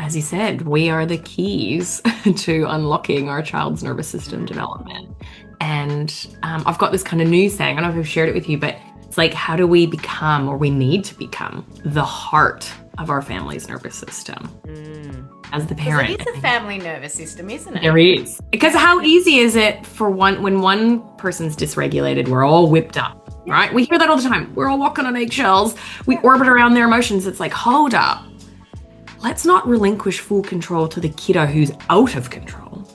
as you said, we are the keys to unlocking our child's nervous system development. And I've got this kind of new saying, I don't know if I've shared it with you, but it's like, how do we become, or we need to become, the heart of our family's nervous system as the parent? It is a family nervous system, isn't it? There is. Because how easy is it for when one person's dysregulated, we're all whipped up, right? We hear that all the time. We're all walking on eggshells. We orbit around their emotions. It's like, hold up. Let's not relinquish full control to the kiddo who's out of control.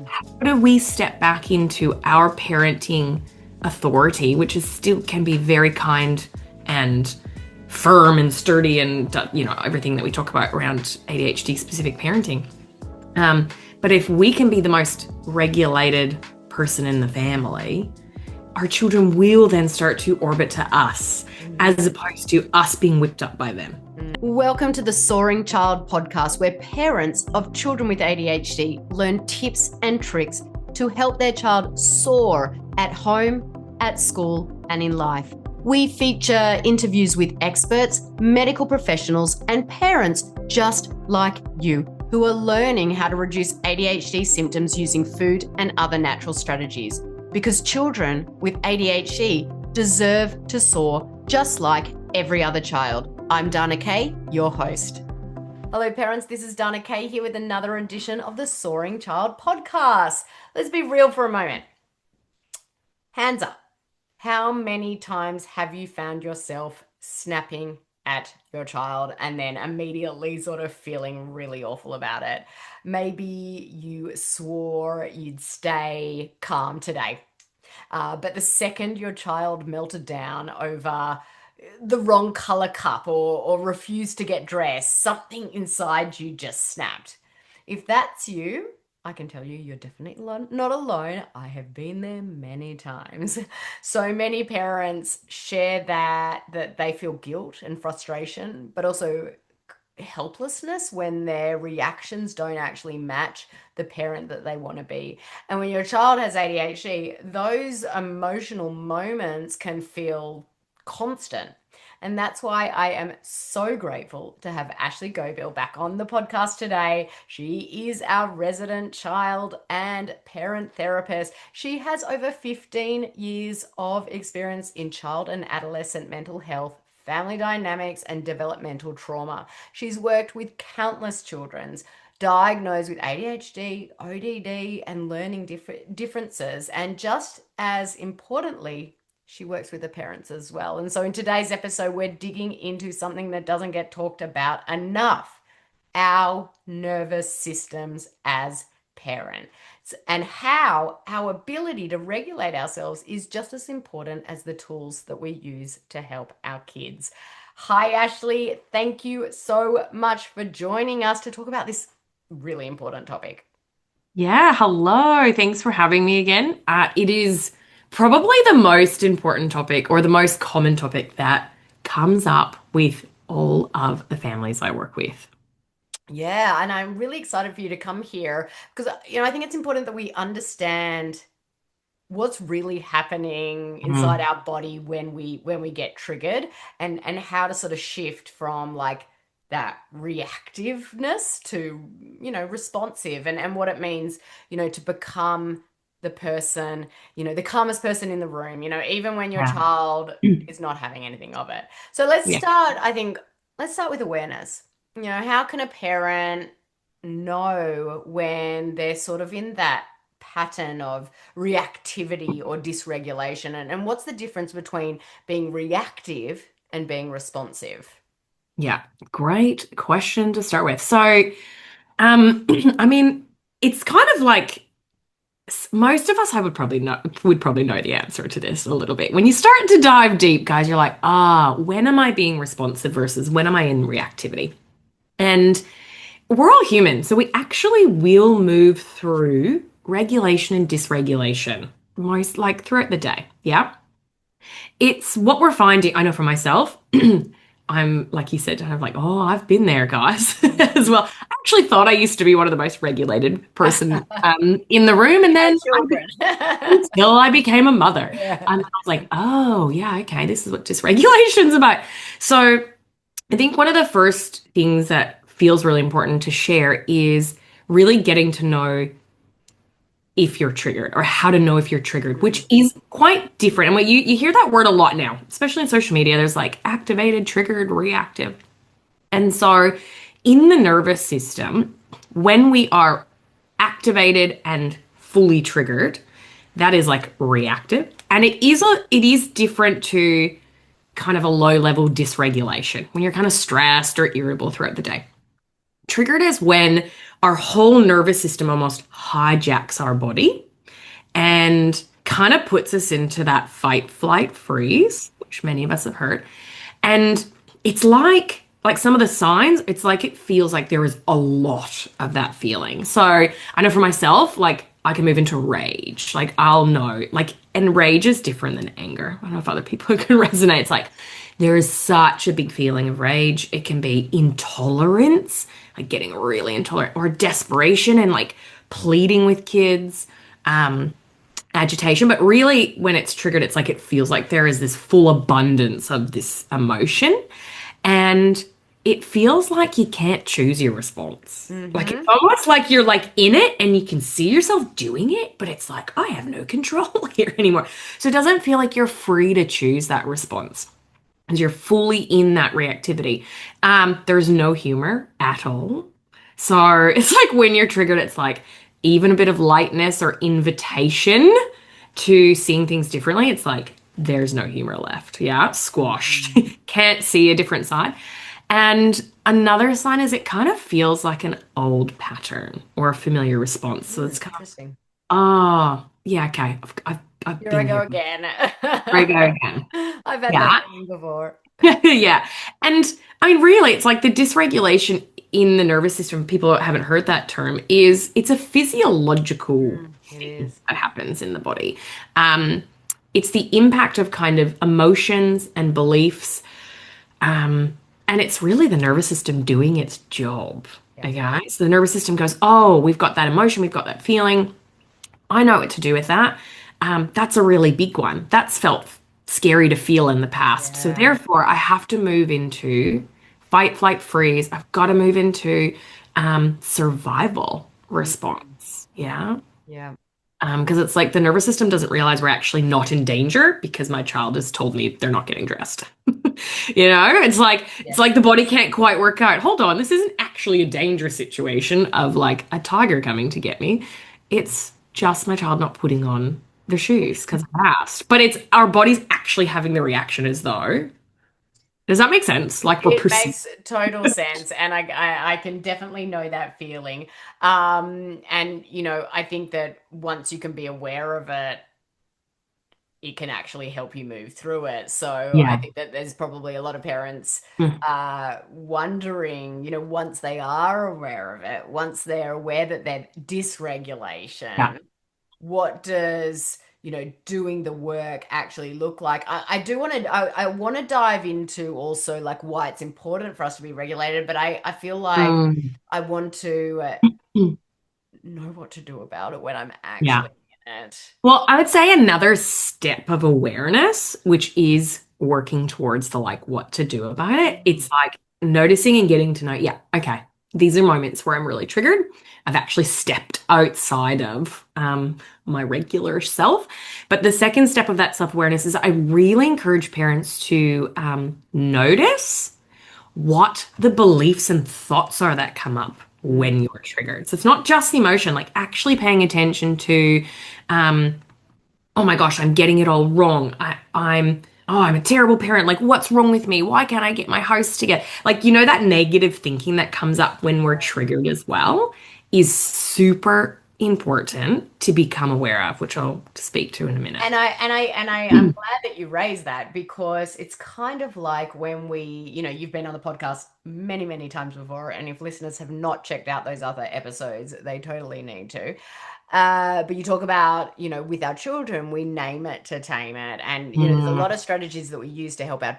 How do we step back into our parenting authority, which is still can be very kind and firm and sturdy and, everything that we talk about around ADHD specific parenting. But if we can be the most regulated person in the family, our children will then start to orbit to us as opposed to us being whipped up by them. Welcome to the Soaring Child podcast, where parents of children with ADHD learn tips and tricks to help their child soar at home, at school, and in life. We feature interviews with experts, medical professionals, and parents just like you who are learning how to reduce ADHD symptoms using food and other natural strategies. Because children with ADHD deserve to soar just like every other child. I'm Dana Kay, your host. Hello parents, this is Dana Kay here with another edition of the Soaring Child podcast. Let's be real for a moment. Hands up. How many times have you found yourself snapping at your child and then immediately sort of feeling really awful about it? Maybe you swore you'd stay calm today, but the second your child melted down over the wrong color cup or refused to get dressed, something inside you just snapped. If that's you, I can tell you, you're definitely not alone. I have been there many times. So many parents share that they feel guilt and frustration, but also helplessness when their reactions don't actually match the parent that they want to be. And when your child has ADHD, those emotional moments can feel constant. And that's why I am so grateful to have Ashley Gobeil back on the podcast today. She is our resident child and parent therapist. She has over 15 years of experience in child and adolescent mental health, family dynamics, and developmental trauma. She's worked with countless children diagnosed with ADHD, ODD, and learning differences. And just as importantly, she works with the parents as well. And so in today's episode, we're digging into something that doesn't get talked about enough: our nervous systems as parents, and how our ability to regulate ourselves is just as important as the tools that we use to help our kids. Hi, Ashley. Thank you so much for joining us to talk about this really important topic. Yeah, hello. Thanks for having me again. It is probably the most important topic, or the most common topic, that comes up with all of the families I work with. Yeah, and I'm really excited for you to come here because, I think it's important that we understand what's really happening inside our body when we get triggered, and how to sort of shift from like that reactiveness to, responsive, and what it means, to become the person, the calmest person in the room, even when your child is not having anything of it. So let's start with awareness. How can a parent know when they're sort of in that pattern of reactivity or dysregulation? And what's the difference between being reactive and being responsive? Yeah, great question to start with. So, I mean, it's kind of like most of us, would probably know the answer to this a little bit. When you start to dive deep, guys, you're like, when am I being responsive versus when am I in reactivity? And we're all human, so we actually will move through regulation and dysregulation most like throughout the day. Yeah. It's what we're finding. I know for myself, I'm, like you said, kind of like, I've been there, guys, as well. I actually thought I used to be one of the most regulated person in the room, and then until I became a mother. Yeah. And I was like, oh, yeah, okay, this is what dysregulation's about. So I think one of the first things that feels really important to share is really getting to know if you're triggered or how to know if you're triggered, which is quite different. And what you hear that word a lot now, especially in social media. There's like activated, triggered, reactive. And so in the nervous system, when we are activated and fully triggered, that is like reactive. And it is different to kind of a low level dysregulation when you're kind of stressed or irritable throughout the day. Triggered is when our whole nervous system almost hijacks our body and kind of puts us into that fight, flight, freeze, which many of us have heard. And it's like some of the signs, it's like it feels like there is a lot of that feeling. So I know for myself, like I can move into rage. Like I'll know, like, and rage is different than anger. I don't know if other people can resonate. It's like there is such a big feeling of rage. It can be intolerance, like getting really intolerant, or desperation and like pleading with kids. Agitation, but really when it's triggered, it's like it feels like there is this full abundance of this emotion, and it feels like you can't choose your response. Like it's almost like you're like in it and you can see yourself doing it, but it's like I have no control here anymore. So it doesn't feel like you're free to choose that response because you're fully in that reactivity. There's no humor at all. So it's like when you're triggered, it's like even a bit of lightness or invitation to seeing things differently. It's like there's no humor left. Yeah, squashed. Can't see a different side. And another sign is it kind of feels like an old pattern or a familiar response. So it's kind of, Interesting. oh, yeah, okay. I've Here I been go here. again. Here I go again. I've had that Yeah. feeling before. Yeah. And I mean, really, it's like the dysregulation in the nervous system, people haven't heard that term, is it's a physiological It thing is. that happens in the body. Um, it's the impact of kind of emotions and beliefs. And it's really the nervous system doing its job. Yeah. Okay. So the nervous system goes, oh, we've got that emotion, we've got that feeling. I know what to do with that. That's a really big one. That's felt scary to feel in the past. So Yeah. therefore, I have to move into fight, flight, freeze. I've got to move into survival Mm. response. Yeah. Yeah. Because it's like the nervous system doesn't realize we're actually not in danger because my child has told me they're not getting dressed. You know, it's Yes. like the body can't quite work out. Hold on, this isn't actually a dangerous situation of like a tiger coming to get me. It's just my child not putting on the shoes because I asked. But it's our body's actually having the reaction as though. Does that make sense? Like we're It perceiving. makes total sense, and I can definitely know that feeling. And I think that once you can be aware of it, it can actually help you move through it. So I Yeah. think that there's probably a lot of parents Mm. wondering, once they are aware of it, once they're aware that they're Yeah. dysregulation, what does doing the work actually look like? I do want to I want to dive into also like why it's important for us to be regulated, but I feel like Mm. I want to know what to do about it when I'm Yeah. actually in it. Well, I would say another step of awareness, which is working towards the like what to do about it. Mm. It's like noticing and getting to know, yeah, okay, these are moments where I'm really triggered. I've actually stepped outside of my regular self. But the second step of that self-awareness is I really encourage parents to notice what the beliefs and thoughts are that come up when you're triggered. So it's not just the emotion, like actually paying attention to, um, oh my gosh, I'm getting it all wrong. I'm a terrible parent. Like, what's wrong with me? Why can't I get my house together? Like, that negative thinking that comes up when we're triggered as well is super important to become aware of, which I'll speak to in a minute. I'm glad that you raised that, because it's kind of like when you've been on the podcast many, many times before, and if listeners have not checked out those other episodes, they totally need to. But you talk about, with our children, we name it to tame it. And, there's a Mm, lot of strategies that we use to help our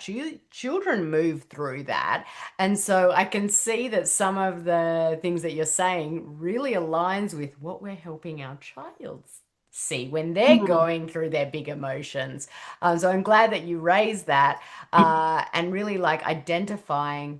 children move through that. And so I can see that some of the things that you're saying really aligns with what we're helping our child see when they're mm, going through their big emotions. So I'm glad that you raised that, and really like identifying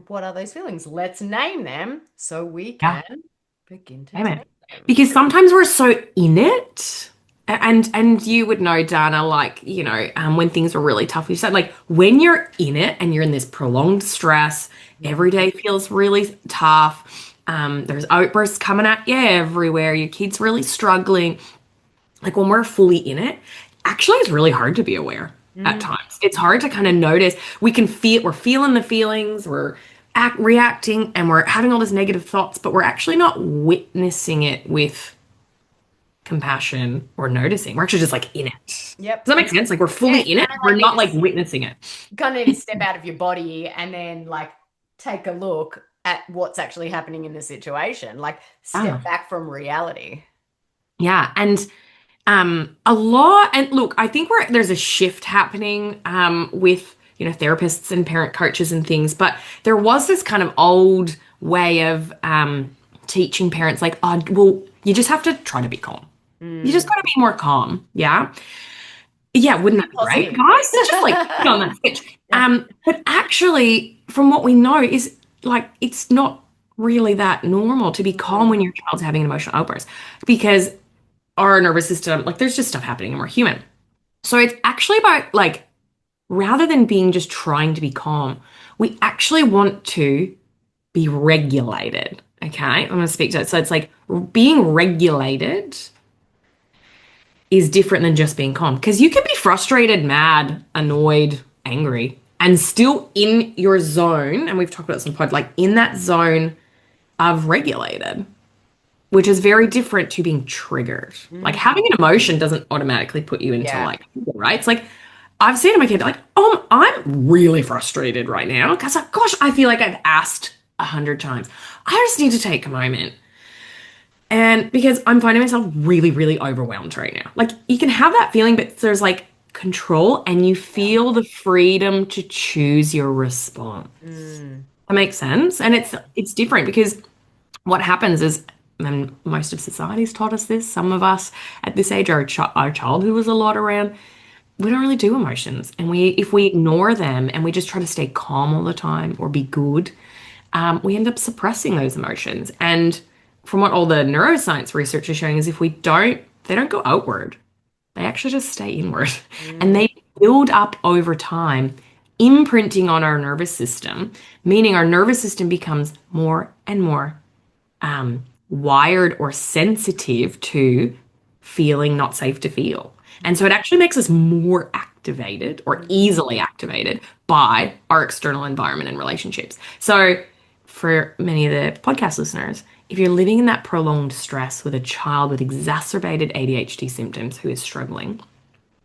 what are those feelings? Let's name them so we Yeah. can begin to Amen. take them. Because sometimes we're so in it. And you would know, Dana, like, when things are really tough, you said, like, when you're in it and you're in this prolonged stress, every day feels really tough. There's outbursts coming at you everywhere. Your kid's really struggling. Like, when we're fully in it, actually, it's really hard to be aware at Mm. times. It's hard to kind of notice. We're feeling the feelings, we're reacting, and we're having all these negative thoughts, but we're actually not witnessing it with compassion or noticing. We're actually just like in it. Does Yep. that make sense? Like we're Yeah, fully you in it. kind of We're like need not to like witnessing it. step out of your body and then like take a look at what's actually happening in the situation. Like Yeah. step back from reality. Yeah. And a lot, and look, I think there's a shift happening with therapists and parent coaches and things, but there was this kind of old way of teaching parents like, oh, well, you just have to try to be calm. You just Mm. got to be more calm. Yeah. Yeah, wouldn't that be great, Positive. guys? It's just like put on that switch. Yeah. But actually, from what we know, is like it's not really that normal to be calm Mm. when your child's having an emotional outburst because our nervous system, like there's just stuff happening and we're human. So it's actually about like rather than being just trying to be calm, we actually want to be regulated. Okay, I'm going to speak to it. So it's like being regulated is different than just being calm because you can be frustrated, mad, annoyed, angry, and still in your zone. And we've talked about this in pod, like in that zone of regulated, which is very different to being triggered. Like Mm. having an emotion doesn't automatically put you into Yeah. like, right? It's like I've seen to my kid, like, oh, I'm really frustrated right now because, gosh, I feel like I've asked 100 times. I just need to take a moment. And because I'm finding myself really, really overwhelmed right now. Like you can have that feeling, but there's like control and you Yeah. feel the freedom to choose your response. Mm. That makes sense. And Yeah. it's different because what happens is, and most of society's taught us this, some of us at this age, our childhood was a lot around, we don't really do emotions. And if we ignore them and we just try to stay calm all the time or be good, we end up suppressing those emotions. And from what all the neuroscience research is showing is if they don't go outward. They actually just stay inward and Mm. they build up over time, imprinting on our nervous system, meaning our nervous system becomes more and more wired or sensitive to feeling not safe to feel. And so it actually makes us more activated or Mm. easily activated by our external environment and relationships. So for many of the podcast listeners, if you're living in that prolonged stress with a child with exacerbated ADHD symptoms who is struggling,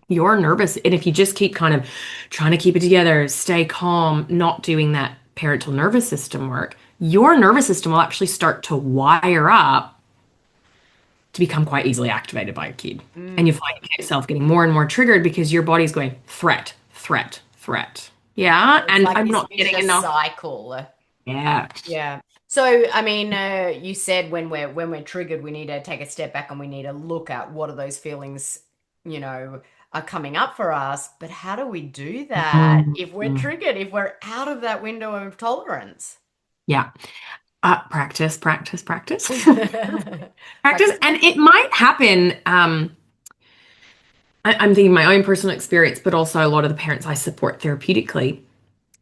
you're nervous. And if you just keep kind of trying to keep it together, stay calm, not doing that parental nervous system work, your nervous system will actually start to wire up to become quite easily activated by a kid. And you Mm. find yourself getting more and more triggered because your body's going threat, threat, threat. Yeah. It's And like I'm this not getting vicious enough. cycle. Yeah. Yeah. So, I mean, you said when we're triggered, we need to take a step back and we need to look at what are those feelings, are coming up for us. But how do we do that if we're Mhm. triggered, if we're out of that window of tolerance? Yeah. Practice, practice, practice. Practice. Practice. And it might happen. I'm thinking my own personal experience, but also a lot of the parents I support therapeutically,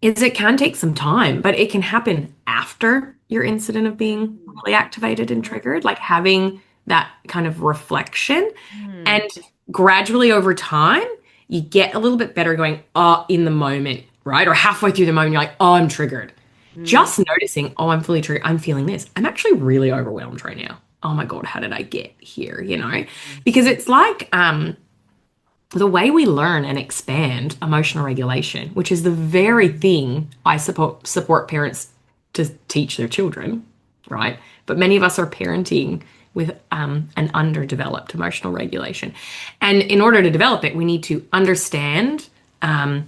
is it can take some time, but it can happen after your incident of being really activated and triggered, like having that kind of reflection. Mm. And gradually over time, you get a little bit better going, oh, in the moment, right? Or halfway through the moment, you're like, oh, I'm triggered. Mm. Just noticing, oh, I'm fully triggered. I'm feeling this. I'm actually really overwhelmed right now. Oh my God, how did I get here? Because it's like, the way we learn and expand emotional regulation, which is the very thing I support parents to teach their children, right? But many of us are parenting with an underdeveloped emotional regulation. And in order to develop it, we need to understand,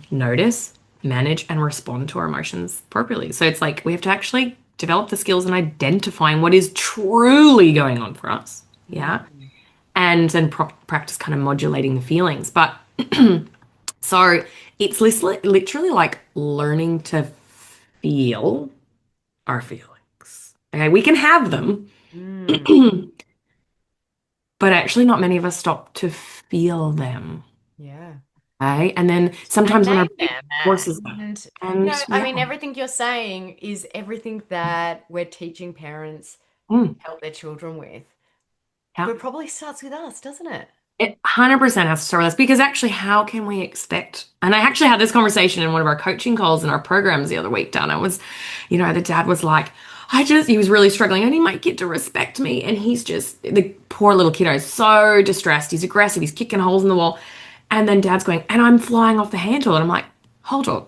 notice, manage, and respond to our emotions appropriately. So it's like we have to actually develop the skills in identifying what is truly going on for us. Yeah, Mm. and then practice kind of modulating the feelings. But so it's literally like learning to feel our feelings. Okay, we can have them, Mm, but actually not many of us stop to feel them. yeah. Okay, and then And sometimes when our name brain them. forces that, And, and I yeah, mean, everything you're saying is everything that we're teaching parents mm, help their children with. yeah. But it probably starts with us, doesn't it? It 100% has to start with us because actually, how can we expect? And I actually had this conversation in one of our coaching calls in our programs the other week, Dana. Was, the dad was like, he was really struggling. I need my kid to respect me. And the poor little kiddo is so distressed. He's aggressive. He's kicking holes in the wall. And then dad's going, and I'm flying off the handle. And I'm like, hold on.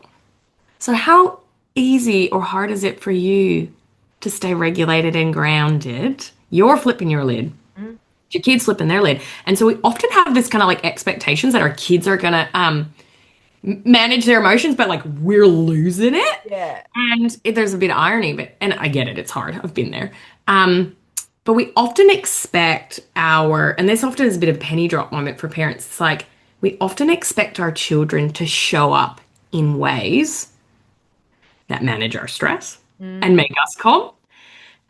So, how easy or hard is it for you to stay regulated and grounded? You're flipping your lid, Mm, your kids flipping their lid. And so we often have this kind of like expectations that our kids are gonna manage their emotions, but like we're losing it. yeah. And there's a bit of irony, and I get it, it's hard. I've been there. But we often expect and this often is a bit of a penny drop moment for parents. It's like we often expect our children to show up in ways that manage our stress and Mm. make us calm,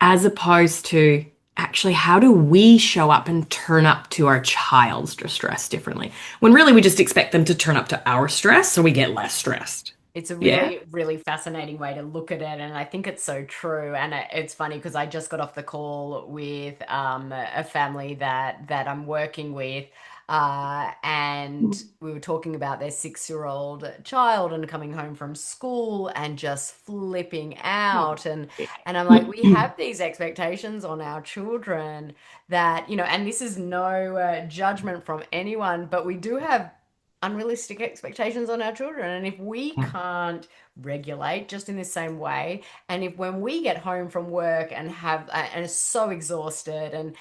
as opposed to actually how do we show up and turn up to our child's distress differently when really we just expect them to turn up to our stress so we get less stressed. It's a Yeah. really, really fascinating way to look at it. And I think it's so true. And it's funny because I just got off the call with a family that I'm working with. And we were talking about their 6-year-old child and coming home from school and just flipping out. And I'm like, we have these expectations on our children that, and this is no judgment from anyone, but we do have unrealistic expectations on our children. And if we can't regulate just in the same way, and if when we get home from work and have and are so exhausted and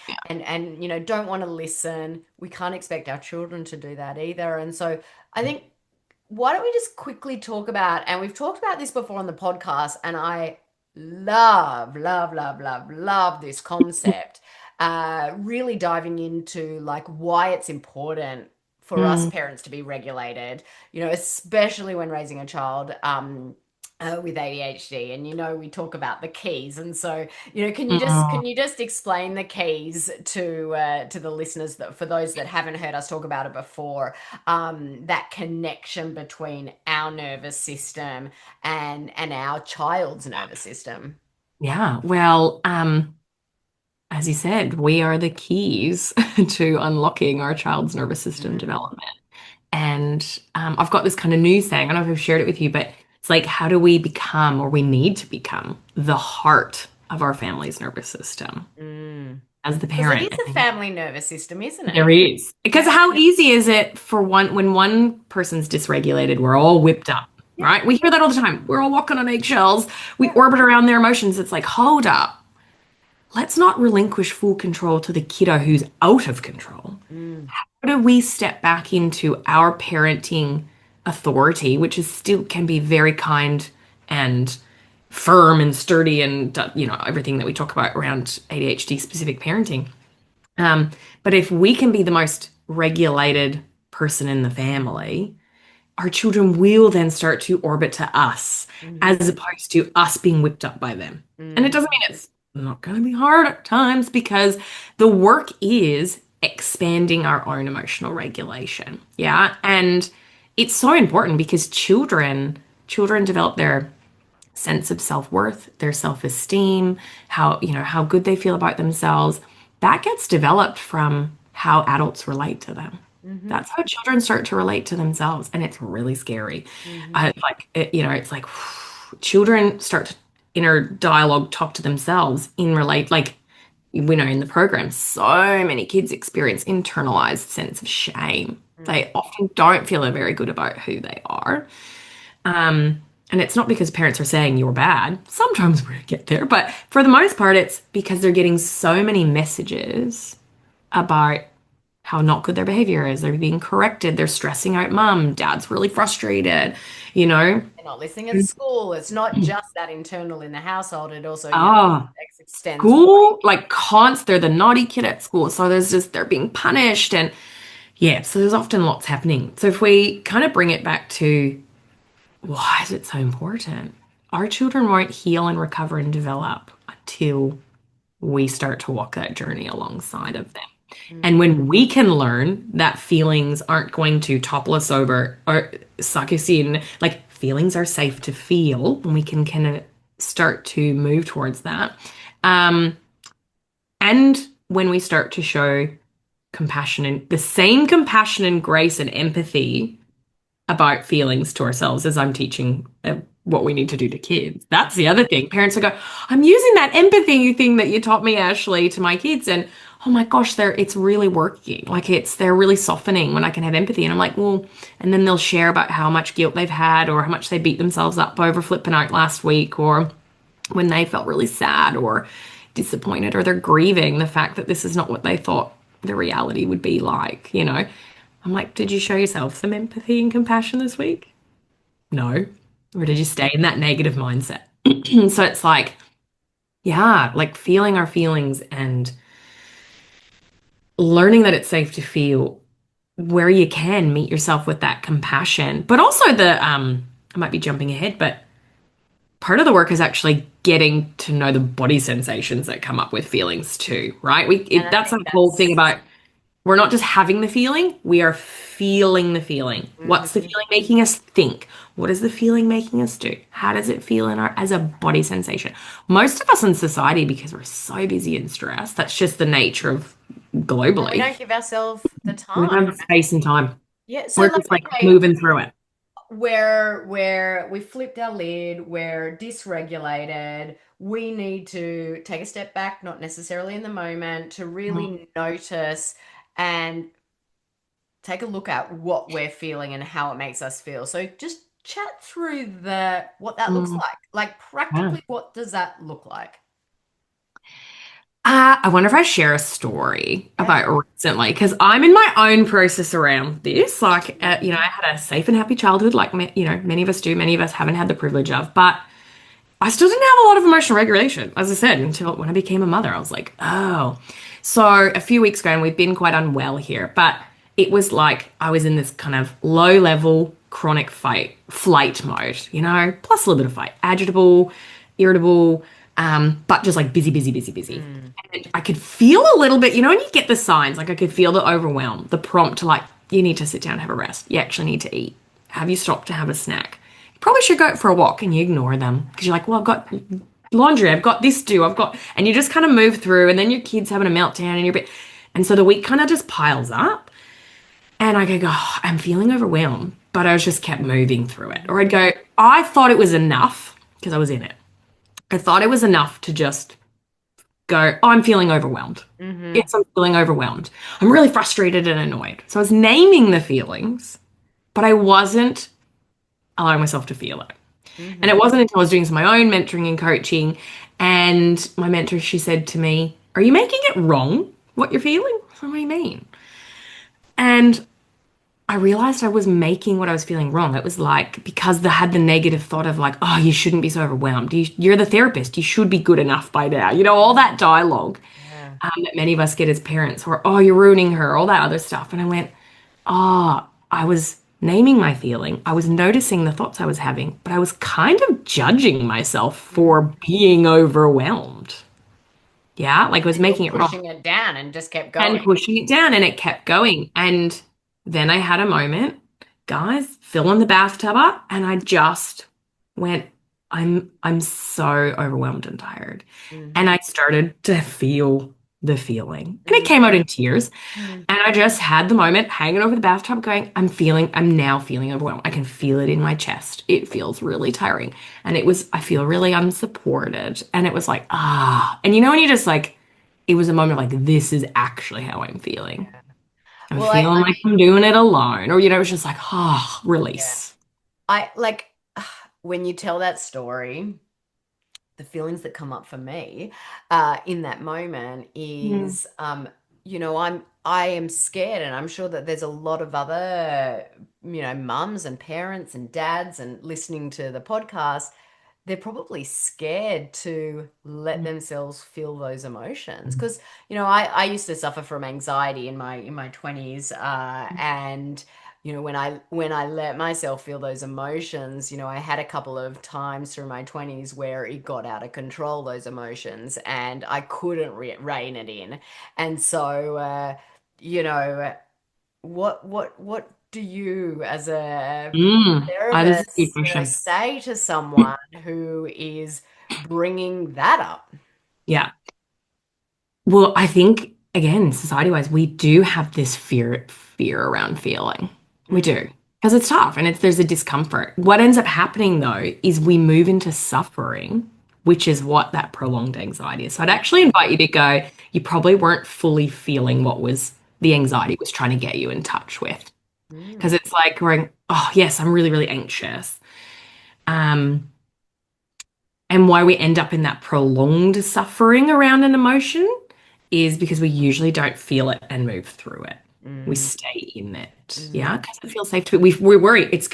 don't want to listen, we can't expect our children to do that either. And so I think, why don't we just quickly talk about, and we've talked about this before on the podcast, and I love, love, love, love, love this concept. Really diving into like why it's important for us Mm, parents to be regulated, especially when raising a child with ADHD. And we talk about the keys, and so mm. can you just explain the keys to the listeners, that for those that haven't heard us talk about it before, that connection between our nervous system and our child's nervous system. Yeah, well, as you said, we are the keys to unlocking our child's nervous system Mm, development. And I've got this kind of new saying, I don't know if I've shared it with you, but it's like, how do we become, or we need to become, the heart of our family's nervous system mm. as the Because it parent? is a family nervous system, isn't it? There is. Because Yeah. how easy is it for when one person's dysregulated, we're all whipped up, Yeah. right? We hear that all the time. We're all walking on eggshells. We Yeah. orbit around their emotions. It's like, hold up. Let's not relinquish full control to the kiddo who's out of control. Mm, How do we step back into our parenting authority, which is still can be very kind and firm and sturdy and everything that we talk about around ADHD specific parenting. Um, but if we can be the most regulated person in the family, our children will then start to orbit to us mhm, as opposed to us being whipped up by them. And it mm, doesn't mean it's not going to be hard at times because the work is expanding our own emotional regulation. Yeah. And it's so important because children develop their sense of self-worth, their self-esteem, how good they feel about themselves. That gets developed from how adults relate to them. mhm, That's how children start to relate to themselves, and it's really scary. mhm, It's like children start to inner dialogue talk to themselves in relate like we know in the program, so many kids experience internalized sense of shame. mm. They often don't feel very good about who they are. And it's not because parents are saying you're bad. Sometimes we get there, but for the most part, it's because they're getting so many messages about how not good their behavior is. They're being corrected. They're stressing out mom. Dad's really frustrated, you know? They're not listening at school. It's not just that internal in the household. It also, Oh, extends. school, like they're the naughty kid at school. So they're being punished. And yeah, so there's often lots happening. So if we kind of bring it back to why is it so important? our children won't heal and recover and develop until we start to walk that journey alongside of them. And Mm. when we can learn that feelings aren't going to topple us over or suck us in, like feelings are safe to feel, when we can kind of start to move towards that. Um, and when we start to show compassion and the same compassion and grace and empathy about feelings to ourselves as I'm teaching what we need to do to kids. That's the other thing. Parents will go, I'm using that empathy thing that you taught me, Ashley, to my kids. And oh my gosh, it's really working. Like they're really softening when I can have empathy. And I'm like, well, and then they'll share about how much guilt they've had or how much they beat themselves up over flipping out last week or when they felt really sad or disappointed or they're grieving the fact that this is not what they thought the reality would be like, you know. I'm like, did you show yourself some empathy and compassion this week? No. Or did you stay in that negative mindset? So it's like, yeah, like feeling our feelings and learning that it's safe to feel where you can meet yourself with that compassion. But also I might be jumping ahead, but part of the work is actually getting to know the body sensations that come up with feelings too, right? And I That's think a whole thing that's about we're not just having the feeling, we are feeling the feeling. What's the mhm. feeling making us think? What is the feeling making us do? How does it feel in our as a body sensation? Most of us in society, because we're so busy and stressed, that's just the nature of And we globally. don't give ourselves the We time. don't have space and time. Yeah. So We're like, just like okay, moving through it. where we flipped our lid, we're dysregulated. We need to take a step back, not necessarily in the moment, to Mm, really notice and take a look at what we're feeling and how it makes us feel. So just chat through the what that looks mm, like. Like yeah. practically, what does that look like? I wonder if I share a story Yeah. about recently because I'm in my own process around this. Like, I Mhm. had a safe and happy childhood, like many of us do. Many of us haven't had the privilege of, but I still didn't have a lot of emotional regulation, as I said, until when I became a mother. I was like, oh. So a few weeks ago, and we've been quite unwell here, but it was like I was in this kind of low level chronic flight mode, plus a little bit of fight, agitable, irritable, but just like busy, busy, busy, busy. Mm. And I could feel a little bit, when you get the signs, like I could feel the overwhelm, the prompt to like, you need to sit down and have a rest. You actually need to eat. Have you stopped to have a snack? Probably should go for a walk and you ignore them because you're like, well, I've got laundry, I've got this to do, and you just kind of move through, and then your kid's having a meltdown, and and so the week kind of just piles up, and I could go, oh, I'm feeling overwhelmed, but I was just kept moving through it, or I'd go, I thought it was enough because I was in it. I thought it was enough to just go, oh, I'm feeling overwhelmed. Mhm. Yes, I'm feeling overwhelmed. I'm really frustrated and annoyed. So I was naming the feelings, but I wasn't allowing myself to feel it. And it Mhm. wasn't until I was doing some of my own mentoring and coaching, and my mentor, she said to me, are you making it wrong what you're feeling? I said, what do you mean? And I realized I was making what I was feeling wrong. It was like because they had the negative thought of like, oh, you shouldn't be so overwhelmed. You're the therapist. You should be good enough by now. All that dialogue Yeah. that many of us get as parents, or oh, you're ruining her, all that other stuff. And I went, oh, I was naming my feeling. I was noticing the thoughts I was having, but I was kind of judging myself for Mhm. being overwhelmed. Yeah, like I was And you're making it wrong pushing it down and just kept and going. pushing it down, and it kept going. And then I had a moment, guys, filling the bathtub up, and I just went, I'm so overwhelmed and tired. And Mhm. I started to feel the feeling. And it Mhm. came out in tears. Mhm. And I just had the moment hanging over the bathtub going, I'm now feeling overwhelmed. I can feel it in my chest. It feels really tiring. And I feel really unsupported. And it was like, ah. And when you just like, it was a moment of like, this is actually how I'm feeling. I'm Well, feeling like I'm doing it alone. Or, it was just like, ah, yeah. release. I like when you tell that story, the feelings that come up for me in that moment Mm, is I am scared, and I'm sure that there's a lot of other mums and parents and dads and listening to the podcast. They're probably scared to let mm, themselves feel those emotions because I used to suffer from anxiety in my 20s, and when I let myself feel those emotions, I had a couple of times through my 20s where it got out of control, those emotions, and I couldn't rein it in. And so, you know, what do you as a This is a good therapist, question. say to someone who is bringing that up? Yeah. Well, I think again, society-wise, we do have this fear around feeling. We Mm, do. Because it's tough and there's a discomfort. What ends up happening though is we move into suffering, which is what that prolonged anxiety is. So I'd actually invite you to go, you probably weren't fully feeling what was the anxiety was trying to get you in touch with. Because mm, it's like going, oh yes, I'm really, really anxious. Um, and why we end up in that prolonged suffering around an emotion is because we usually don't feel it and move through it. We mm, stay in it. Yeah, mm, because it feels safe to be. We're worried there's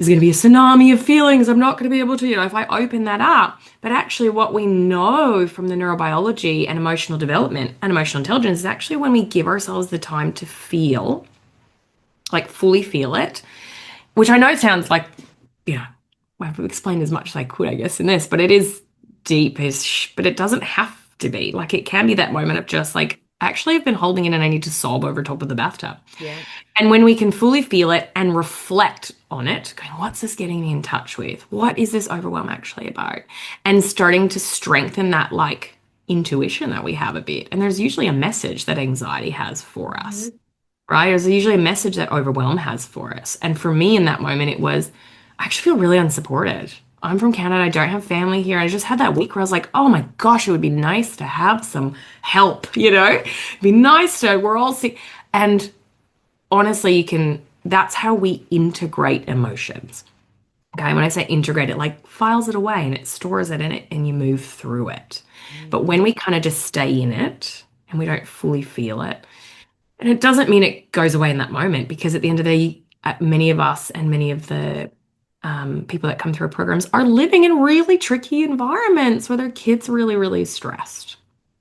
gonna be a tsunami of feelings. I'm not gonna be able to, if I open that up. But actually, what we know from the neurobiology and emotional development and emotional intelligence is actually when we give ourselves the time to feel, like fully feel it, which I know sounds like, yeah, well, I've explained as much as I could, I guess, in this, but it is deep-ish, but it doesn't have to be. Like, it can be that moment of just like, actually, I've been holding it and I need to sob over top of the bathtub. yeah, And when we can fully feel it and reflect on it, going, what's this getting me in touch with? What is this overwhelm actually about? And starting to strengthen that, like, intuition that we have a bit. And there's usually a message that anxiety has for us, mhm, right? There's usually a message that overwhelm has for us. And for me in that moment, it was, I actually feel really unsupported. I'm from Canada. I don't have family here. I just had that week where I was like, oh my gosh, it would be nice to have some help, It'd be nice to, we're all sick. And honestly, that's how we integrate emotions. Okay. When I say integrate, it like files it away and it stores it in it and you move through it. But mm, when we kind of just stay in it and we don't fully feel it, and it doesn't mean it goes away in that moment because at the end of the day, many of us and many of the people that come through our programs are living in really tricky environments where their kids are really, really stressed.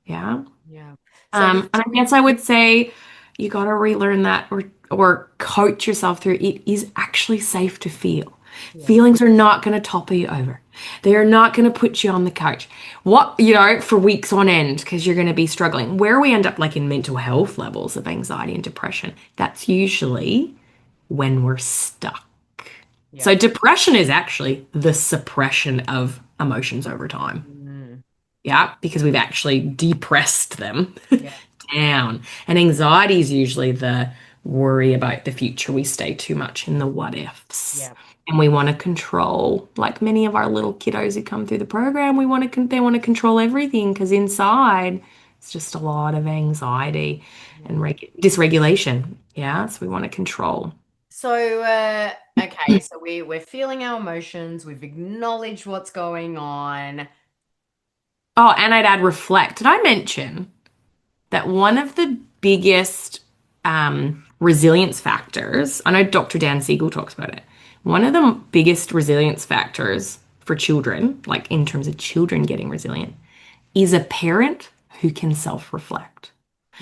Yeah. yeah. So And I guess I would say you got to relearn that or coach yourself through it is actually safe to feel. yeah, Feelings are not going to topple you over. They are not going to put you on the couch. For weeks on end because you're going to be struggling. Where we end up like in mental health levels of anxiety and depression, that's usually when we're stuck. yeah, So depression is actually the suppression of emotions over time. mm, Yeah, because we've actually depressed them yeah, down. And anxiety is usually the worry about the future. We stay too much in the what ifs. yeah, And we want to control, like many of our little kiddos who come through the program, they want to control everything because inside it's just a lot of anxiety and yeah. dysregulation. Yeah, so we want to control. So, okay, so we're feeling our emotions, we've acknowledged what's going on. Oh, and I'd add reflect. Did I mention that one of the biggest resilience factors, I know Dr. Dan Siegel talks about it, one of the biggest resilience factors for children, like in terms of children getting resilient, is a parent who can self reflect.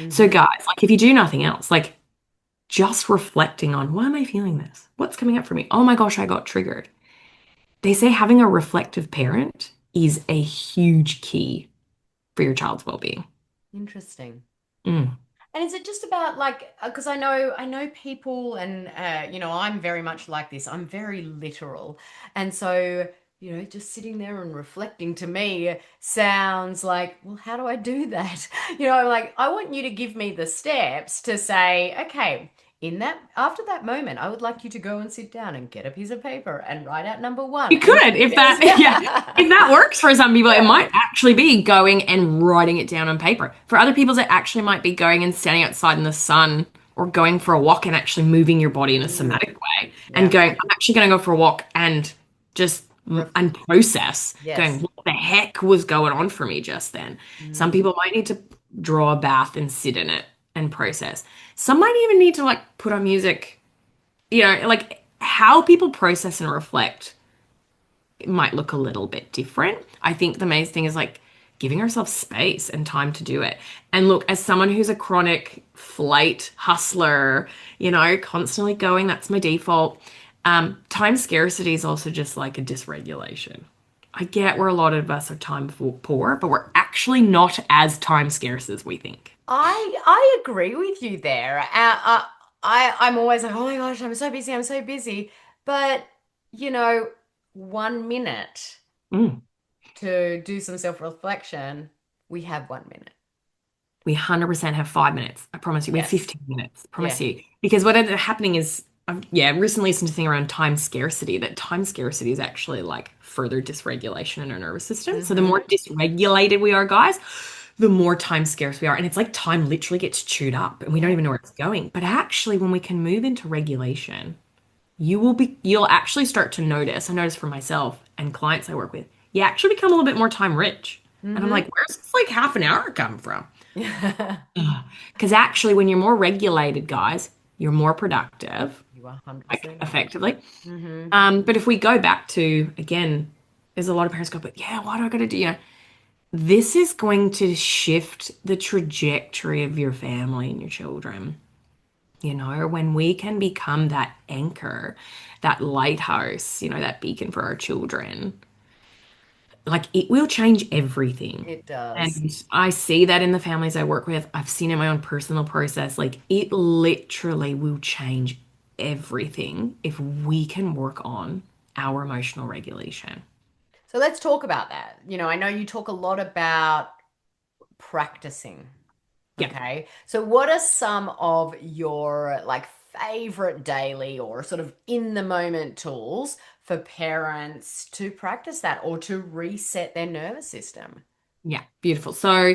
So, Hmm. guys, like if you do nothing else, like just reflecting on why am I feeling this? What's coming up for me? Oh my gosh, I got triggered. They say having a reflective parent is a huge key for your child's well being. Interesting. Mm. And is it just about like, because I know people, and I'm very much like this. I'm very literal, and so just sitting there and reflecting to me sounds like, well, how do I do that? Like I want you to give me the steps to say, okay, in that after that moment, I would like you to go and sit down and get a piece of paper and write out number one You and could, if yes, that, yeah, if that works for some people, it yeah, might actually be going and writing it down on paper. For other people, it actually might be going and standing outside in the sun or going for a walk and actually moving your body in a mm, somatic way and yeah, going, I'm actually going to go for a walk and just ref- and process going, yes, what the heck was going on for me just then? Some mm, people might need to draw a bath and sit in it and process. Some might even need to like put on music, like how people process and reflect it might look a little bit different. I think the main thing is like giving ourselves space and time to do it. And look, as someone who's a chronic flight hustler, constantly going, that's my default. Time scarcity is also just like a dysregulation. I get where a lot of us are poor, but we're actually not as time scarce as we think. I agree with you there. I'm always like, oh my gosh, I'm so busy, I'm so busy. But, you know, 1 minute Mm. to do some self-reflection, we have 1 minute. We 100% have 5 minutes. I promise you. We have Yes. 15 minutes. I promise Yeah. you. Because what ended up happening is, yeah, I recently listened to a thing around time scarcity, that time scarcity is actually like further dysregulation in our nervous system. So the more Mm-hmm. dysregulated we are, guys, the more time scarce we are. And it's like time literally gets chewed up and we don't Yeah. even know where it's going. But actually, when we can move into regulation, you'll actually start to notice. I notice for myself and clients I work with, you actually become a little bit more time rich. And I'm Mm-hmm. like, where's this like half an hour come from? Yeah. Because actually, when you're more regulated, guys, you're more productive, You are like 100% right. effectively. Mm-hmm. But if we go back to, again, there's a lot of parents go, but yeah, what do I got to do? This is going to shift the trajectory of your family and your children. When we can become that anchor, that lighthouse, that beacon for our children, like it will change everything. It does. And I see that in the families I work with. I've seen it in my own personal process. Like it literally will change everything if we can work on our emotional regulation. So let's talk about that. I know you talk a lot about practicing. Yeah. Okay. So what are some of your like favorite daily or sort of in the moment tools for parents to practice that or to reset their nervous system? Yeah, beautiful. So,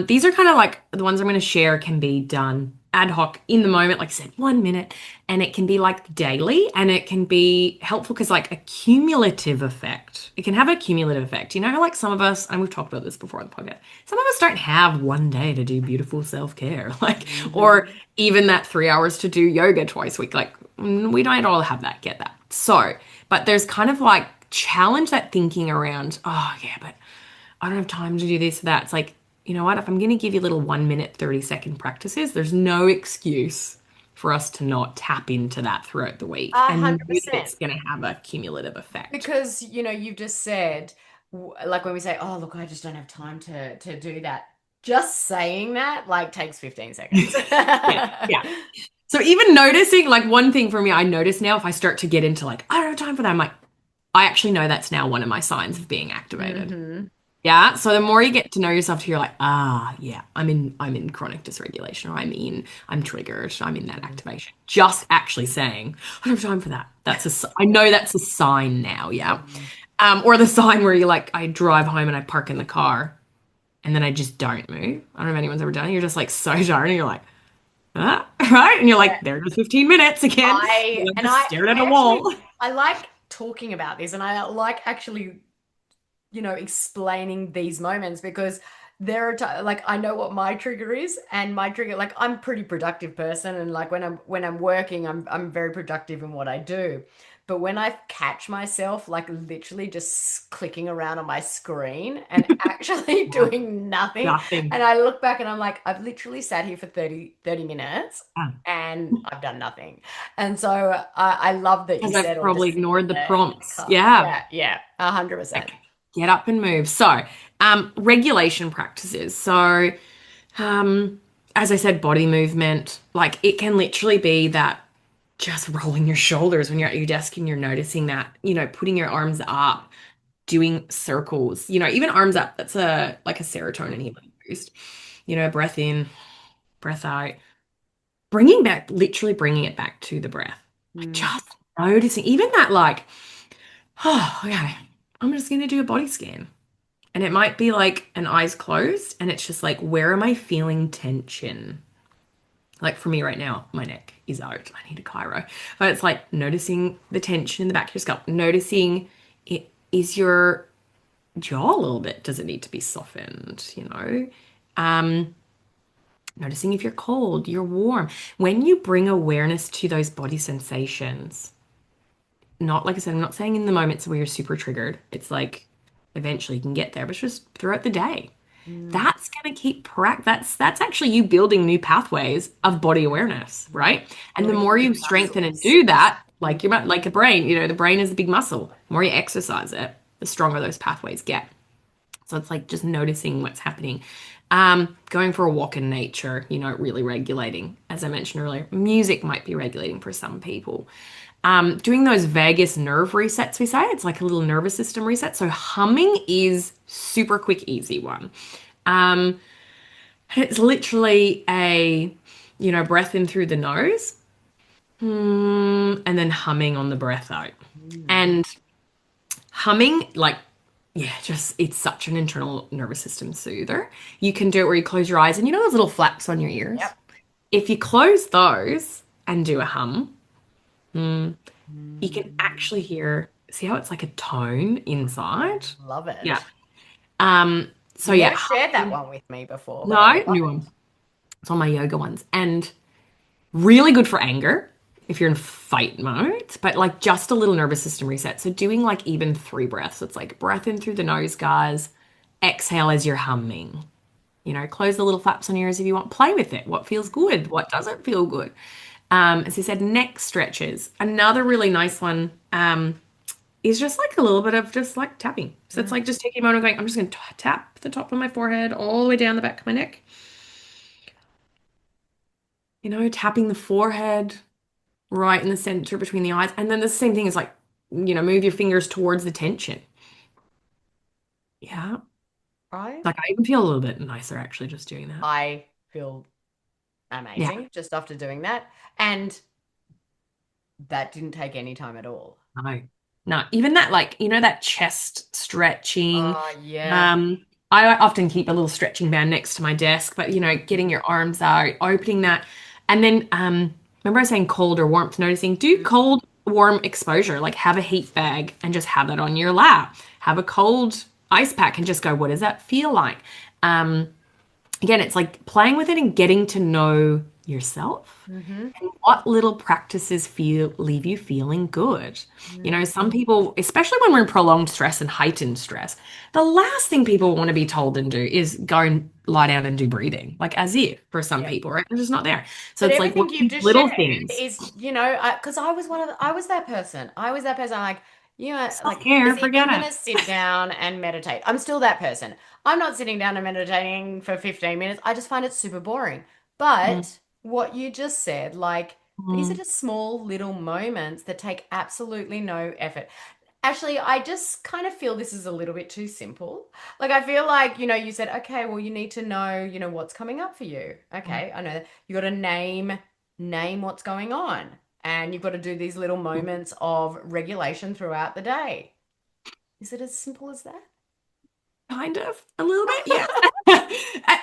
these are kind of like the ones I'm going to share can be done ad hoc in the moment, like I said, 1 minute, and it can be like daily, and it can be helpful because like a cumulative effect. It can have a cumulative effect. Like some of us, and we've talked about this before on the podcast, some of us don't have one day to do beautiful self-care, like, or Hmm. even that 3 hours to do yoga twice a week. Like, we don't all have that, get that. So, but there's kind of like challenge that thinking around, oh yeah, but I don't have time to do this or that. It's like, you know what? If I'm going to give you little 1 minute, 30-second practices, there's no excuse for us to not tap into that throughout the week A and hundred know that percent. it's going to have a cumulative effect. Because, you've just said, like when we say, oh, look, I just don't have time to do that. Just saying that like takes 15 seconds. Yeah, yeah. So even noticing, like one thing for me, I notice now if I start to get into like, I don't have time for that, I'm like, I actually know that's now one of my signs of being activated. Hmm. Yeah. So the more you get to know yourself, you're like, yeah, I'm in chronic dysregulation, or I'm triggered, I'm in that activation. Just actually saying, I don't have time for that. I know that's a sign now. Yeah. Hmm. Or the sign where you like, I drive home and I park in the car and then I just don't move. I don't know if anyone's ever done it. You're just like so tired and you're like, right. And you're like, there goes 15 minutes again. I You and just I stared at I a actually wall. I like talking about this and I like actually, explaining these moments because there are like I know what my trigger is and my trigger like I'm a pretty productive person and like when I'm working I'm very productive in what I do. But when I catch myself like literally just clicking around on my screen and actually Yeah. doing nothing and Nothing. I look back and I'm like I've literally sat here for 30 minutes Yeah. and I've done nothing. And so I love that you Because said, I've or probably just sit ignored the in the prompts. car. Yeah. Yeah, yeah, 100%. Like, get up and move. So, regulation practices. So, um, as I said, body movement, like it can literally be that just rolling your shoulders when you're at your desk and you're noticing that, putting your arms up, doing circles, even arms up. That's like a serotonin healing boost. Breath in, breath out, literally bringing it back to the breath. Like Mm. just noticing, even that, like, oh, okay, I'm just going to do a body scan. And it might be like an eyes closed, and it's just like, where am I feeling tension? Like for me right now, my neck is out. I need a chiro. But it's like noticing the tension in the back of your scalp, noticing it is your jaw a little bit. Does it need to be softened? Um, Noticing if you're cold, you're warm. When you bring awareness to those body sensations, not like I said, I'm not saying in the moments where you're super triggered. It's like Eventually you can get there, but it's just throughout the day. Mm. That's going to keep that's actually you building new pathways of body awareness, right? And the Building more new you strengthen and muscles. do that, Mm. like a brain, the brain is a big muscle. The more you exercise it, the stronger those pathways get. So it's like just noticing what's happening. Going for a walk in nature, really regulating. As I mentioned earlier, music might be regulating for some people. Doing those vagus nerve resets, we say, it's like a little nervous system reset. So humming is super quick, easy one. Um, it's literally breath in through the nose, and then humming on the breath out. Mm. And humming, like, yeah, just it's such an internal nervous system soother. You can do it where you close your eyes and those little flaps on your ears. Yep. If you close those and do a hum, you can actually Mm. see how it's like a tone inside? Love Yeah. it. So You've yeah, never shared that humming. one with me before, but I No, love new it. one. It's on my yoga ones. And really good for anger if you're in fight mode, but like just a little nervous system reset. So doing like even 3 breaths. It's like breath in through the nose, guys. Exhale as you're humming. Close the little flaps on your ears if you want. Play with it. What feels good? What doesn't feel good? As you said, neck stretches. Another really nice one is just like a little bit of just like tapping. So it's Mm. like just taking a moment and going, I'm just going to tap the top of my forehead all the way down the back of my neck. Tapping the forehead right in the center between the eyes. And then the same thing is like, move your fingers towards the tension. Yeah. I Like I even feel a little bit nicer actually just doing that. I feel Yeah. amazing just after doing that. And that didn't take any time at all. No. No. Even that, like, that chest stretching. Oh, yeah. I often keep a little stretching band next to my desk, but getting your arms out, opening that. And then remember I was saying cold or warmth, noticing do Mm. cold, warm exposure, like have a heat bag and just have that on your lap. Have a cold ice pack and just go, what does that feel like? Um, Again, it's like playing with it and getting to know yourself. Mm-hmm. What little practices leave you feeling good? Mm. Some people, especially when we're in prolonged stress and heightened stress, the last thing people want to be told and do is go and lie down and do breathing, like as if for some Yeah. people, right? They're just not there. So But it's like what everything you've these just little shared things. is, because I was I was that person. I was that person. Like, like, Self-care, is he even forget going it. to sit down and meditate? I'm still that person. I'm not sitting down and meditating for 15 minutes. I just find it super boring. Mm, But what you just said, like, these are mm. just small little moments that take absolutely no effort. Actually, I just kind of feel this is a little bit too simple. Like, I feel like, you said, okay, well, you need to know, what's coming up for you. Okay, I know that. You got to name what's going on. And you've got to do these little moments of regulation throughout the day. Is it as simple as that? Kind of, a little bit, yeah.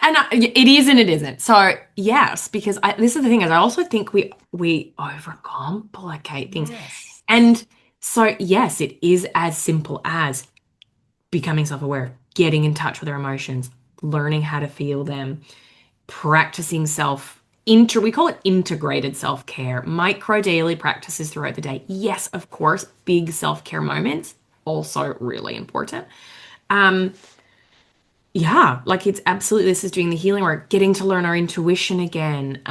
And it is and it isn't. So yes, because this is the thing is I also think we overcomplicate things, Yes. and so yes, it is as simple as becoming self-aware, getting in touch with our emotions, learning how to feel them, practicing we call it integrated self-care, micro daily practices throughout the day. Yes, of course, big self-care moments also really important. Um, yeah, like it's absolutely this is doing the healing work, getting to learn our intuition again.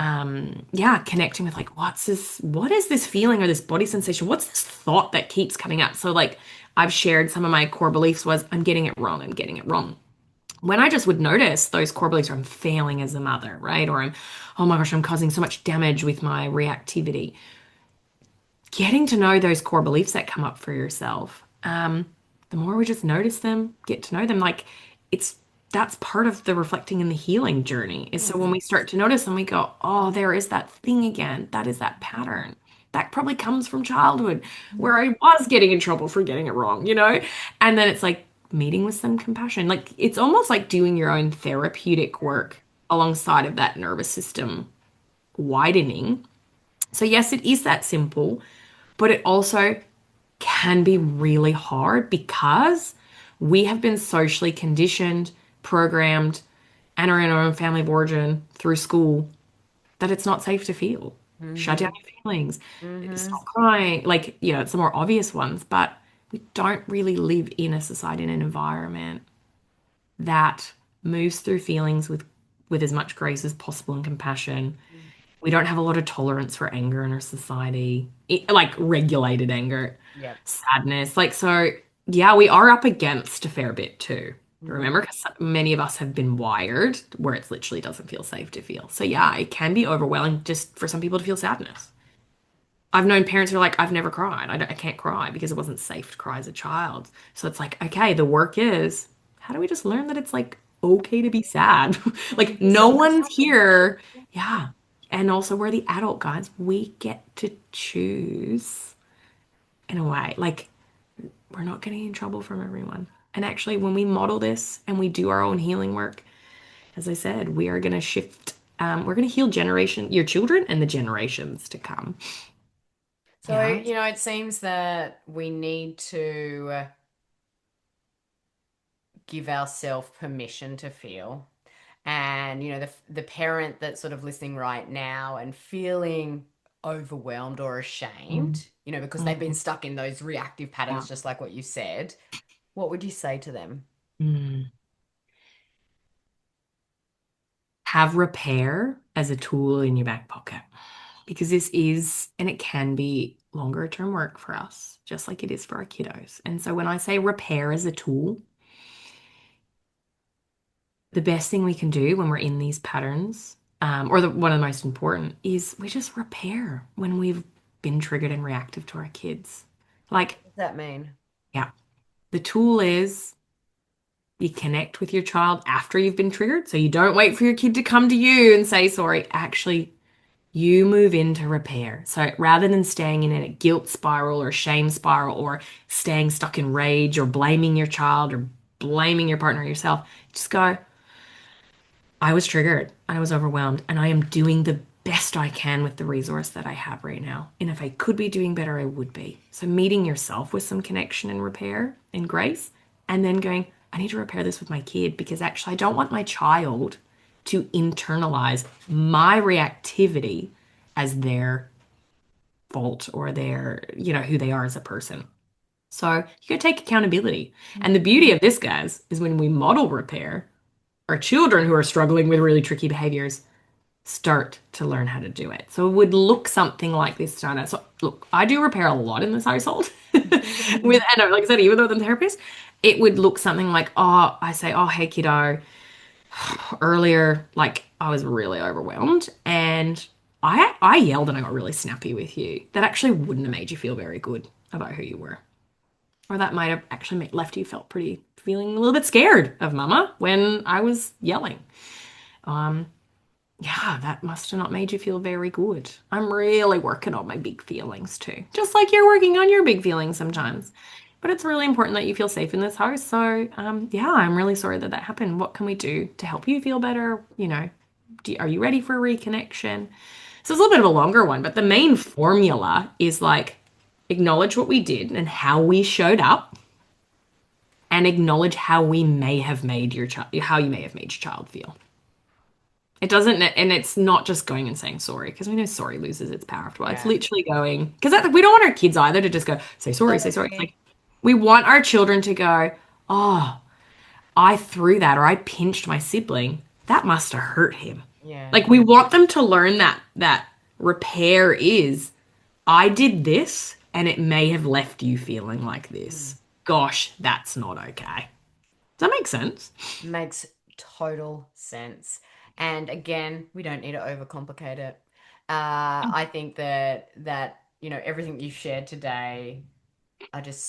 Yeah, connecting with like what is this feeling or this body sensation? What's this thought that keeps coming up? So like I've shared some of my core beliefs was I'm getting it wrong, I'm getting it wrong. When I just would notice those core beliefs, or I'm failing as a mother, right? Or oh my gosh, I'm causing so much damage with my reactivity, getting to know those core beliefs that come up for yourself. The more we just notice them, get to know them, like it's that's part of the reflecting and the healing journey. Is so when Mm. we start to notice them, we go, oh, there is that thing again. That is that pattern. That probably comes from childhood where I was getting in trouble for getting it wrong? And then it's like meeting with some compassion. Like it's almost like doing your own therapeutic work alongside of that nervous system widening. So yes, it is that simple, but it also can be really hard because we have been socially conditioned, programmed, and are in our own family of origin through school that it's not safe to feel. Shut down Mm-hmm. your feelings, Mm-hmm. stop crying. Like, it's the more obvious ones, but we don't really live in a society and an environment that moves through feelings with as much grace as possible and compassion. Mm. We don't have a lot of tolerance for anger in our society, like regulated anger, Yep. sadness. Like, so, yeah, we are up against a fair bit too. Mm. Remember, because many of us have been wired where it literally doesn't feel safe to feel. So, yeah, it can be overwhelming just for some people to feel sadness. I've known parents who are like, I've never cried. I can't cry because it wasn't safe to cry as a child. So it's like, okay, the work is, how do we just learn that it's like okay to be sad? And Like, be no one's self-accepting. here. Yeah. And also, we're the adult guys. We get to choose in a way. Like, we're not getting in trouble from everyone. And actually, when we model this and we do our own healing work, as I said, we are going to shift, we're going to heal your children and the generations to come. So, Yeah. it seems that we need to give ourselves permission to feel. And, the parent that's sort of listening right now and feeling overwhelmed or Mm, ashamed, because they've been mm, stuck in those reactive yeah. patterns, just like what you said, what would you say to them? Mm. Have repair as a tool in your back pocket because this is, and it can be longer term work for us, just like it is for our kiddos. And so when I say repair as a tool, the best thing we can do when we're in these patterns, one of the most important, is we just repair when we've been triggered and reactive to our kids. Like, What does that mean? yeah, the tool is you connect with your child after you've been triggered. So you don't wait for your kid to come to you and say sorry. Actually, you move into repair. So rather than staying in a guilt spiral or shame spiral or staying stuck in rage or blaming your child or blaming your partner or yourself, just go, I was triggered. I was overwhelmed, and I am doing the best I can with the resource that I have right now. And if I could be doing better, I would be. So meeting yourself with some connection and repair and grace, and then going, I need to repair this with my kid because actually I don't want my child to internalize my reactivity as their fault or who they are as a person. So you gotta take accountability. And the beauty of this, guys, is when we model repair, our children who are struggling with really tricky behaviors start to learn how to do it. So it would look something like this, Donna. So look, I do repair a lot in this household. And like I said, even though I'm a therapist, it would look something like, oh, I say, oh, hey, kiddo, earlier, like I was really overwhelmed and I yelled and I got really snappy with you. That actually wouldn't have made you feel very good about who you were. Or that might have actually left you felt pretty feeling a little bit scared of mama when I was yelling. Um, yeah, that must have not made you feel very good. I'm really working on my big feelings too. Just like you're working on your big feelings sometimes. But it's really important that you feel safe in this house. So, yeah, I'm really sorry that that happened. What can we do to help you feel better? Are you ready for a reconnection? So it's a little bit of a longer one, but the main formula is like acknowledge what we did and how we showed up and acknowledge how we may have made how you may have made your child feel. It doesn't, and it's not just going and saying sorry because we know sorry loses its power after a while. It's Yeah. literally going because we don't want our kids either to just go say sorry, say sorry. It's Sorry. like we want our children to go, oh, I threw that or I pinched my sibling. That must have hurt him. Yeah. Like we want them to learn that repair is I did this and it may have left you feeling like Mm. this. Gosh, that's not okay. Does that make sense? Makes total sense. And again, we don't need to overcomplicate it. I think that everything you've shared today are just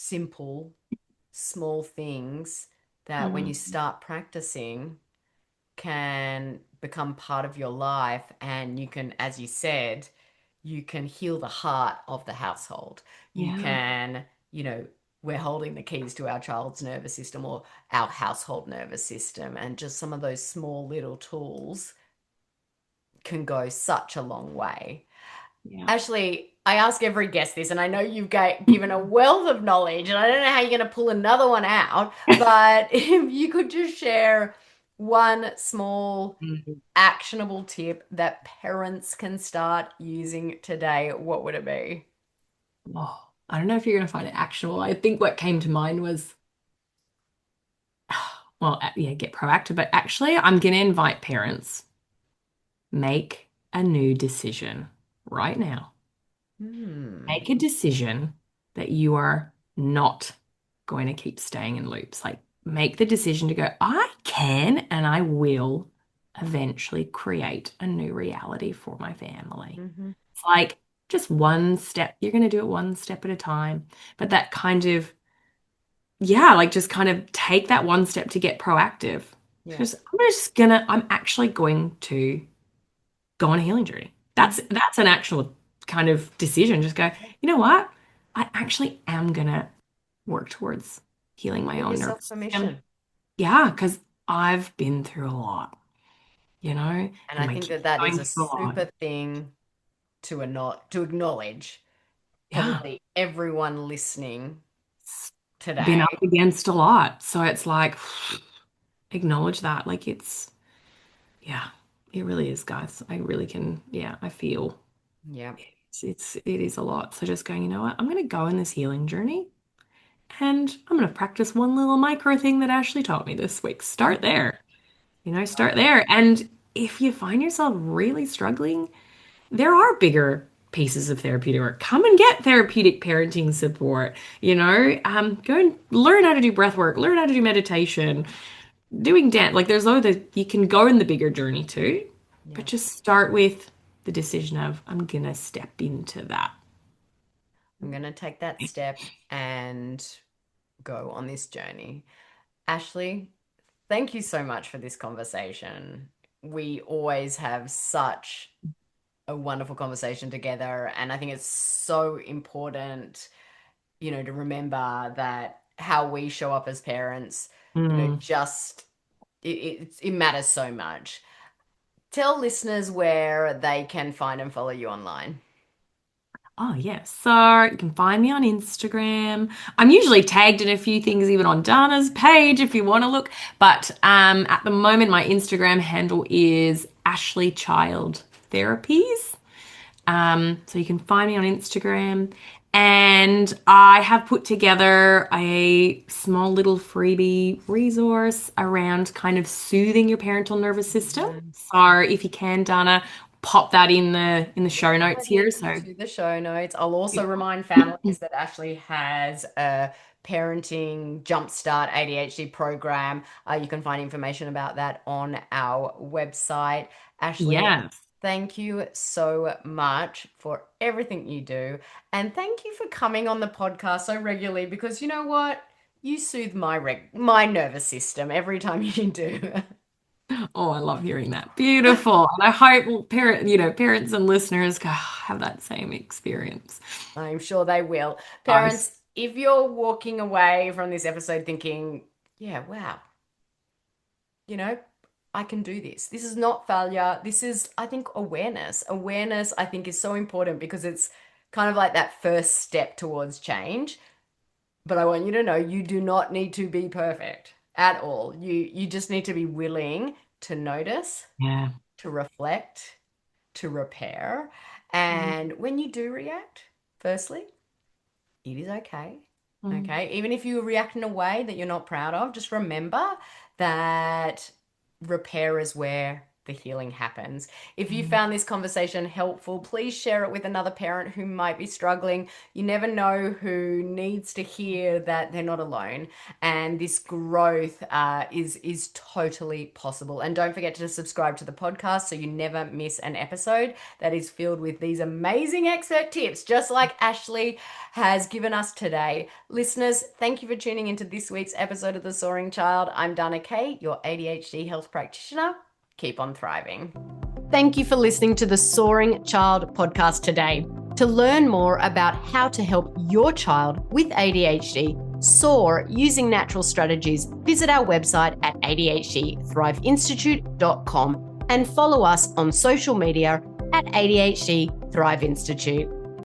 simple, small things that when you Mm, start practicing can become part of your life, and you can, as you said, you can heal the heart of the household. You yeah. can, we're holding the keys to our child's nervous system or our household nervous system, and just some of those small little tools can go such a long way. Yeah. Ashley, I ask every guest this, and I know you've given a wealth of knowledge, and I don't know how you're going to pull another one out, but if you could just share one small Mhm. actionable tip that parents can start using today, what would it be? Oh. I don't know if you're going to find it actionable. I think what came to mind was, well, yeah, get proactive, but actually, I'm going to invite parents, make a new decision right now. Hmm. Make a decision that you are not going to keep staying in loops. Like, make the decision to go, I can and I will eventually create a new reality for my family. Hmm. It's like just one step. You're going to do it one step at a time. But that kind of, yeah, like just kind of take that one step to get proactive. Yeah. I'm actually going to go on a healing journey. Hmm. That's an actual kind of decision. Just go, you know what? I actually am gonna work towards healing my Give own yourself nervous system. permission. Yeah, because I've been through a lot, And and I my think kids that that are is going a through a lot. super thing to acknowledge. Yeah, Probably everyone listening it's been today. up against a lot. So it's like acknowledge that. Like yeah, it really is, guys. I really can, yeah, I feel Yeah. it is a lot. So just going, you know what? I'm gonna go in this healing journey. And I'm going to practice one little micro thing that Ashley taught me this week. Start Mhm. there, start there. And if you find yourself really struggling, there are bigger pieces of therapeutic work. Come and get therapeutic parenting support. Go and learn how to do breath work, learn how to do meditation, doing dance. Like there's other, you can go in the bigger journey too, but Yeah. just start with the decision of, I'm going to step into that. I'm going to take that step and go on this journey. Ashley, thank you so much for this conversation. We always have such a wonderful conversation together. And I think it's so important, to remember that how we show up as parents, Mm. just it matters so much. Tell listeners where they can find and follow you online. Oh, yes. So you can find me on Instagram. I'm usually tagged in a few things, even on Dana's page if you want to look. But at the moment, my Instagram handle is Ashley Child Therapies. So you can find me on Instagram. And I have put together a small little freebie resource around kind of soothing your parental nervous system. Mhm. So if you can, Dana, pop that in the show Put notes that here. So into the show notes. I'll also remind families that Ashley has a parenting jumpstart ADHD program. You can find information about that on our website. Ashley, yes. thank you so much for everything you do. And thank you for coming on the podcast so regularly because you know what? You soothe my nervous system every time you do. Oh, I love hearing that. Beautiful. And I hope parents and listeners have that same experience. I'm sure they will. Nice. Parents, if you're walking away from this episode thinking, yeah, wow, you know, I can do this. This is not failure. This is, I think, awareness. Awareness, I think, is so important because it's kind of like that first step towards change. But I want you to know you do not need to be perfect at all. You just need to be willing to notice, Yeah. to reflect, to repair. Mm, And when you do react, firstly, it is okay. mm, Okay. Even if you react in a way that you're not proud of, just remember that repair is where the healing happens. If you mm. found this conversation helpful, please share it with another parent who might be struggling. You never know who needs to hear that they're not alone, and this growth is totally possible. And don't forget to subscribe to the podcast so you never miss an episode that is filled with these amazing expert tips, just like Ashley has given us today. Listeners, thank you for tuning into this week's episode of The Soaring Child. I'm Dana Kay, your ADHD health practitioner. Keep on thriving. Thank you for listening to the Soaring Child podcast today. To learn more about how to help your child with ADHD soar using natural strategies, visit our website at adhdthriveinstitute.com and follow us on social media at ADHD Thrive Institute.